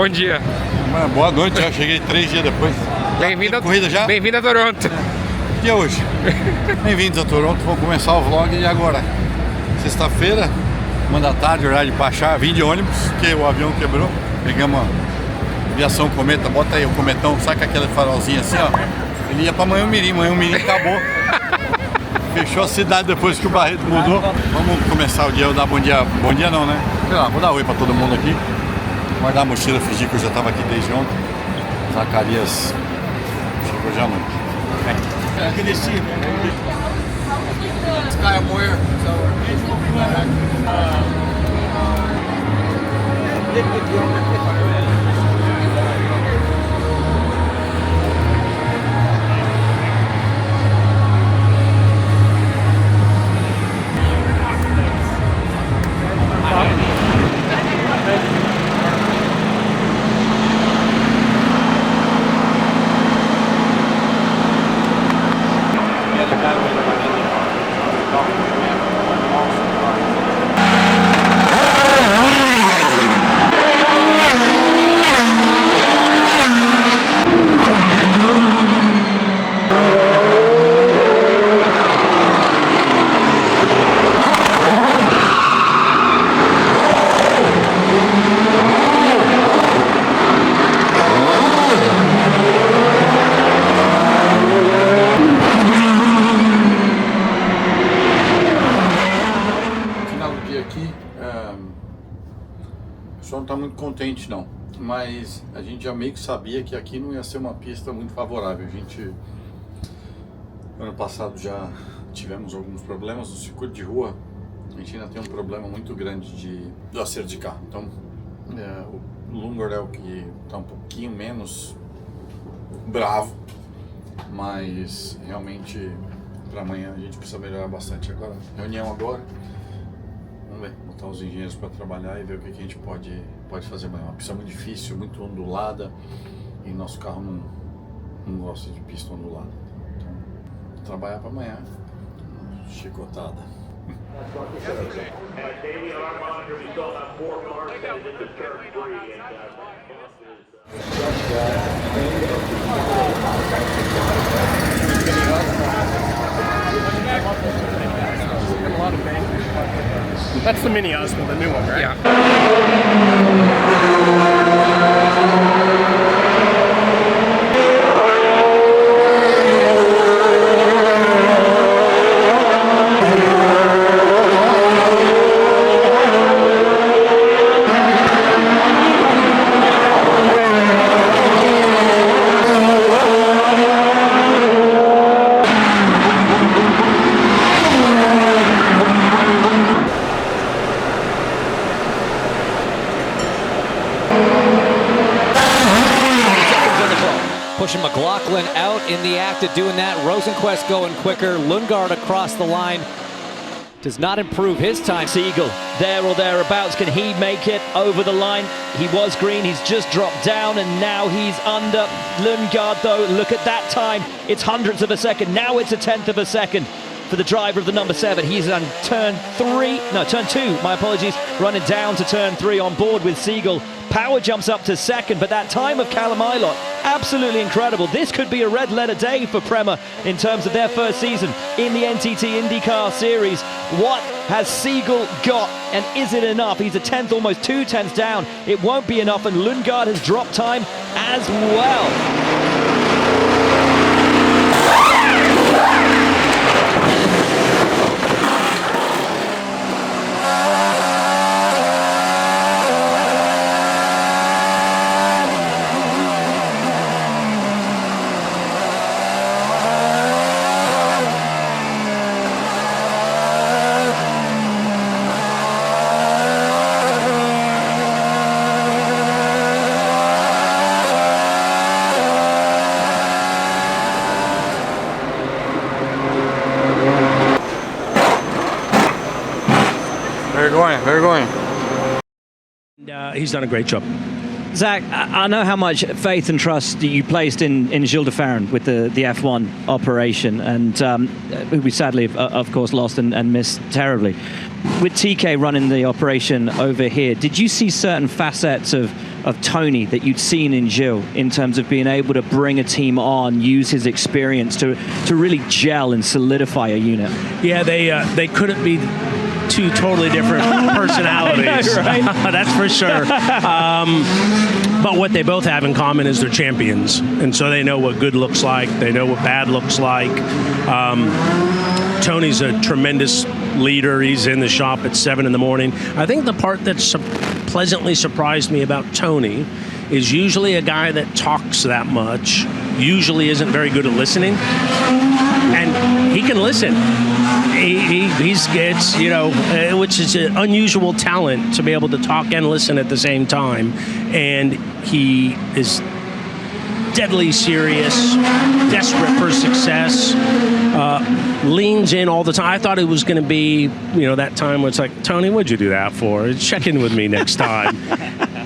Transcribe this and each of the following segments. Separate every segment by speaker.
Speaker 1: bom dia.
Speaker 2: Boa noite, já cheguei 3 dias depois.
Speaker 1: Bem-vindo
Speaker 2: corrida já?
Speaker 1: Bem-vindo a Toronto.
Speaker 2: Que dia é hoje? Bem-vindos a Toronto, vou começar o vlog de agora. Sexta-feira, 1 da tarde, horário de baixar, vim de ônibus, porque o avião quebrou. Pegamos a aviação Cometa, bota aí o cometão, saca aquele farolzinho assim, ó. Ele ia pra Manhumirim acabou. Fechou a cidade depois que o Barreto mudou. Vamos começar o dia, eu dar bom dia não, né? Sei lá, vou dar oi pra todo mundo aqui. Guardar a mochila, fingir que eu já tava aqui desde ontem. Zacarias chegou já à noite. Good to see you, man. Sky Moyer. Só não está muito contente não, mas a gente já meio que sabia que aqui não ia ser uma pista muito favorável. A gente, ano passado já tivemos alguns problemas no circuito de rua, a gente ainda tem um problema muito grande do acerto de carro. Então o Lundgaard é o que está um pouquinho menos bravo, mas realmente para amanhã a gente precisa melhorar bastante. Agora, reunião agora. Vamos ver, botar os engenheiros para trabalhar e ver o que a gente pode fazer amanhã. Uma pista muito difícil, muito ondulada, e nosso carro não gosta de pista ondulada. Então, trabalhar para amanhã. Chicotada.
Speaker 3: That's the mini Osmo, the new one, right?
Speaker 1: Yeah.
Speaker 4: Pushing McLaughlin out in the act of doing that. Rosenquist going quicker. Lundgaard across the line. Does not improve his time.
Speaker 5: Siegel, there or thereabouts. Can he make it over the line? He was green. He's just dropped down, and now he's under. Lundgaard, though, look at that time. It's hundredths of a second. Now it's a tenth of a second for the driver of the number 7. He's on turn 2, my apologies, running down to turn 3 on board with Siegel. Power jumps up to second, but that time of Callum Ilott, absolutely incredible. This could be a red letter day for Prema in terms of their first season in the NTT IndyCar series. What has Siegel got, and is it enough? He's a tenth, almost 2 tenths down. It won't be enough, and Lundgaard has dropped time as well.
Speaker 2: Vergonha.
Speaker 5: He's done a great job. Zach, I know how much faith and trust you placed in Gilles de Ferran with the F1 operation, and we sadly, of course, lost and missed terribly. With TK running the operation over here, did you see certain facets of Tony that you'd seen in Gilles in terms of being able to bring a team on, use his experience to really gel and solidify a unit?
Speaker 3: Yeah, they couldn't be two totally different personalities.
Speaker 5: I know, right?
Speaker 3: That's for sure. But what they both have in common is they're champions, and so they know what good looks like. They know what bad looks like. Tony's a tremendous leader. He's in the shop at 7 in the morning. I think the part that's pleasantly surprised me about Tony is usually a guy that talks that much usually isn't very good at listening, and he can listen. It's, you know, which is an unusual talent to be able to talk and listen at the same time, and he is deadly serious, desperate for success, leans in all the time. I thought it was going to be, you know, that time where it's like, Tony, what'd you do that for? Check in with me next time.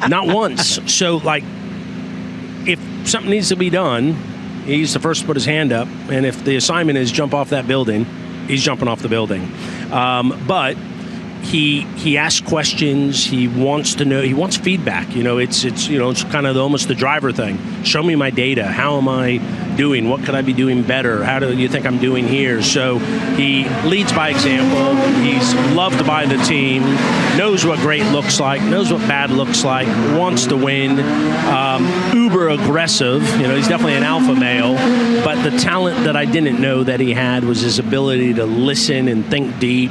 Speaker 3: Not once. So, like, if something needs to be done, he's the first to put his hand up, and if the assignment is jump off that building, he's jumping off the building. But he asks questions. He wants to know. He wants feedback. You know, it's you know, it's kind of almost the driver thing. Show me my data. How am I doing? What could I be doing better? How do you think I'm doing here? So he leads by example. He's loved by the team. Knows what great looks like. Knows what bad looks like. Wants to win. Uber aggressive. You know, he's definitely an alpha male. But the talent that I didn't know that he had was his ability to listen and think deep.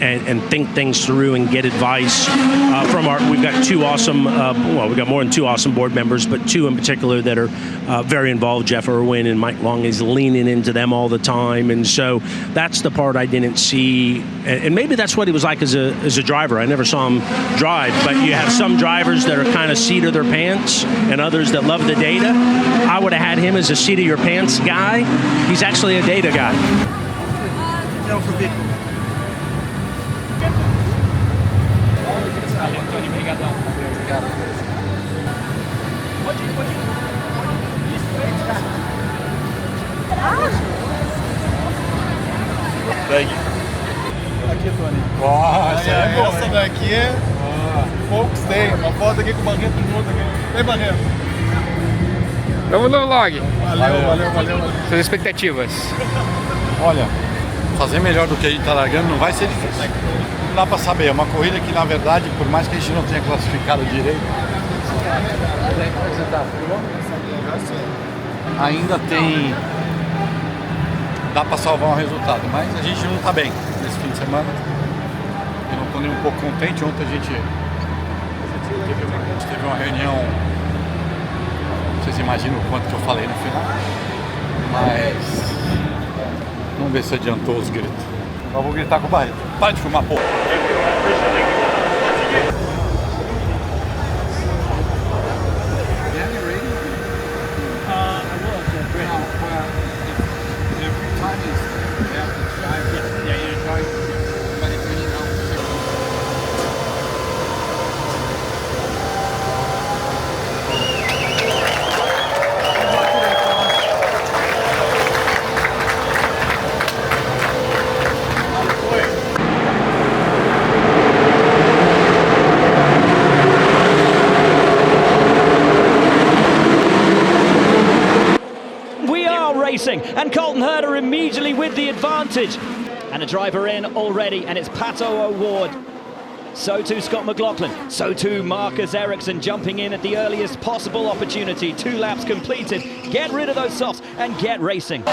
Speaker 3: And think things through and get advice from we've got two awesome, we've got more than two awesome board members, but two in particular that are very involved. Jeff Irwin and Mike Long is leaning into them all the time. And so that's the part I didn't see. And maybe that's what he was like as a driver. I never saw him drive, but you have some drivers that are kind of seat of their pants and others that love the data. I would have had him as a seat of your pants guy. He's actually a data guy.
Speaker 1: Aqui, Tony.
Speaker 2: Nossa,
Speaker 1: Essa daqui é poucos tem. Uma foto aqui com o Barreto junto aqui. Vem, Barreto.
Speaker 6: Vamos no vlog.
Speaker 1: Valeu.
Speaker 6: Suas expectativas.
Speaker 2: Olha, fazer melhor do que a gente tá largando não vai ser difícil. Não dá pra saber, é uma corrida que, na verdade, por mais que a gente não tenha classificado direito, ainda tem... dá pra salvar um resultado, mas a gente não tá bem nesse fim de semana. Eu não tô nem um pouco contente. Ontem a gente teve uma reunião, vocês imaginam o quanto que eu falei no final, mas vamos ver se adiantou os gritos. Eu vou gritar com o Barreto. Para de filmar, porra!
Speaker 5: And Colton Herder immediately with the advantage. And a driver in already, and it's Pato O'Ward. So too Scott McLaughlin. So too Marcus Ericsson jumping in at the earliest possible opportunity. 2 laps completed. Get rid of those softs and get racing.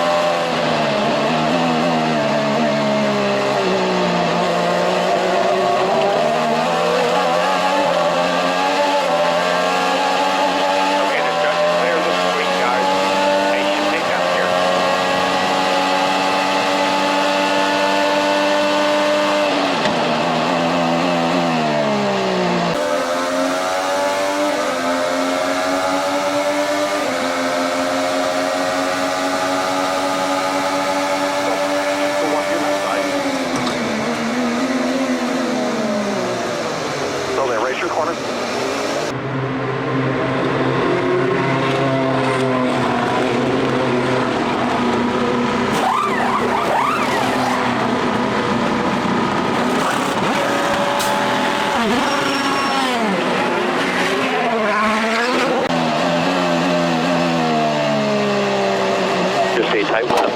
Speaker 7: stay tight with them.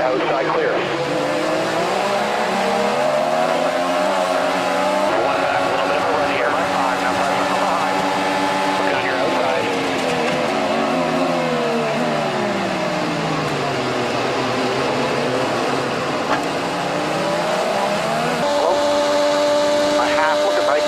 Speaker 7: Outside clear. One back, a little bit of a run here. Now pressure from behind. Look on your outside. A half, looking right.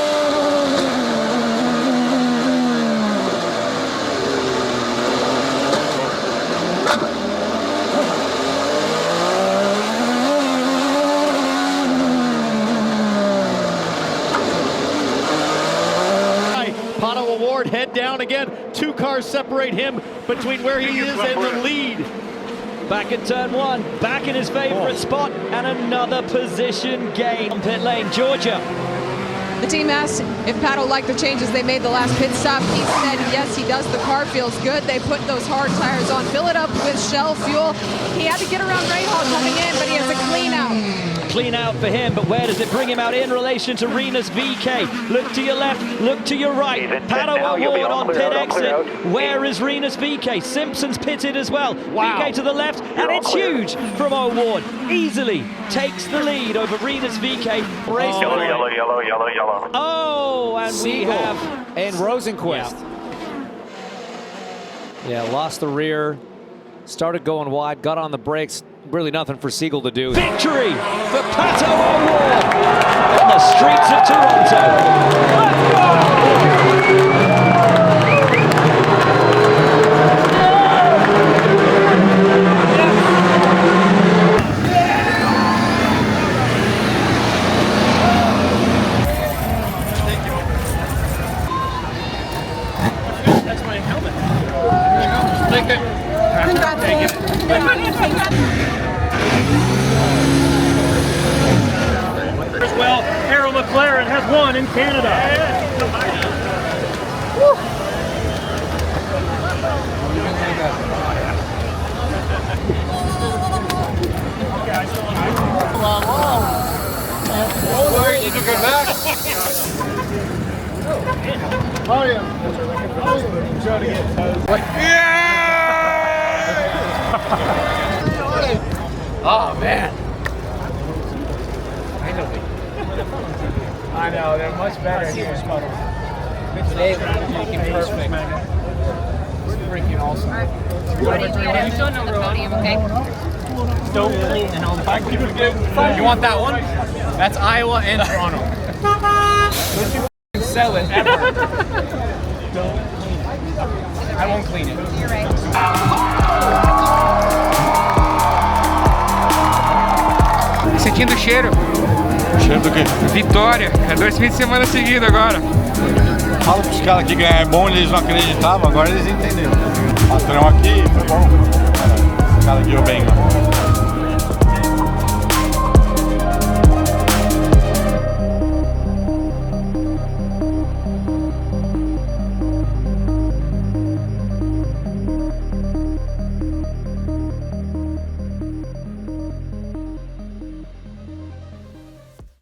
Speaker 5: Pato Award head down again. 2 cars separate him between where he is and the lead. Back at turn 1, back in his favorite spot, and another position gain. On pit lane, Georgia.
Speaker 8: The team asked if Pato liked the changes they made the last pit stop. He said yes, he does. The car feels good. They put those hard tires on, fill it up with Shell fuel. He had to get around Rahal coming in, but he has a clean out.
Speaker 5: Clean out for him, but where does it bring him out in relation to Renus VK? Look to your left, look to your right. Pato Award on pit exit. Where is Renus VK? Simpson's pitted as well. VK to the left, and it's huge from Award. Easily takes the lead over Renus VK.
Speaker 7: Yellow.
Speaker 5: Oh, and we have
Speaker 4: And Rosenquist. Yeah, lost the rear. Started going wide, got on the brakes. Really nothing for Siegel to do.
Speaker 5: victory for Pato Award on the streets of
Speaker 1: That's my helmet. Take it.
Speaker 9: As well, Harold McLaren has won in Canada.
Speaker 1: You took it back. Oh yeah. Trying to get
Speaker 6: Oh, man. I know, they're much better here. Today, we're making perfect. Freaking awesome.
Speaker 8: I'm going on the podium, okay?
Speaker 9: Don't clean and all the
Speaker 6: You want that one? That's Iowa and Toronto. Don't you f***ing sell it ever. I won't clean it.
Speaker 8: You're right.
Speaker 6: Sentindo o cheiro.
Speaker 2: Cheiro do quê?
Speaker 6: Vitória. É 2 fins de semana seguidos agora.
Speaker 2: Fala pros caras que ganhar é bom, eles não acreditavam, agora eles entenderam. Patrão aqui, foi bom. Esse cara guiou bem, mano.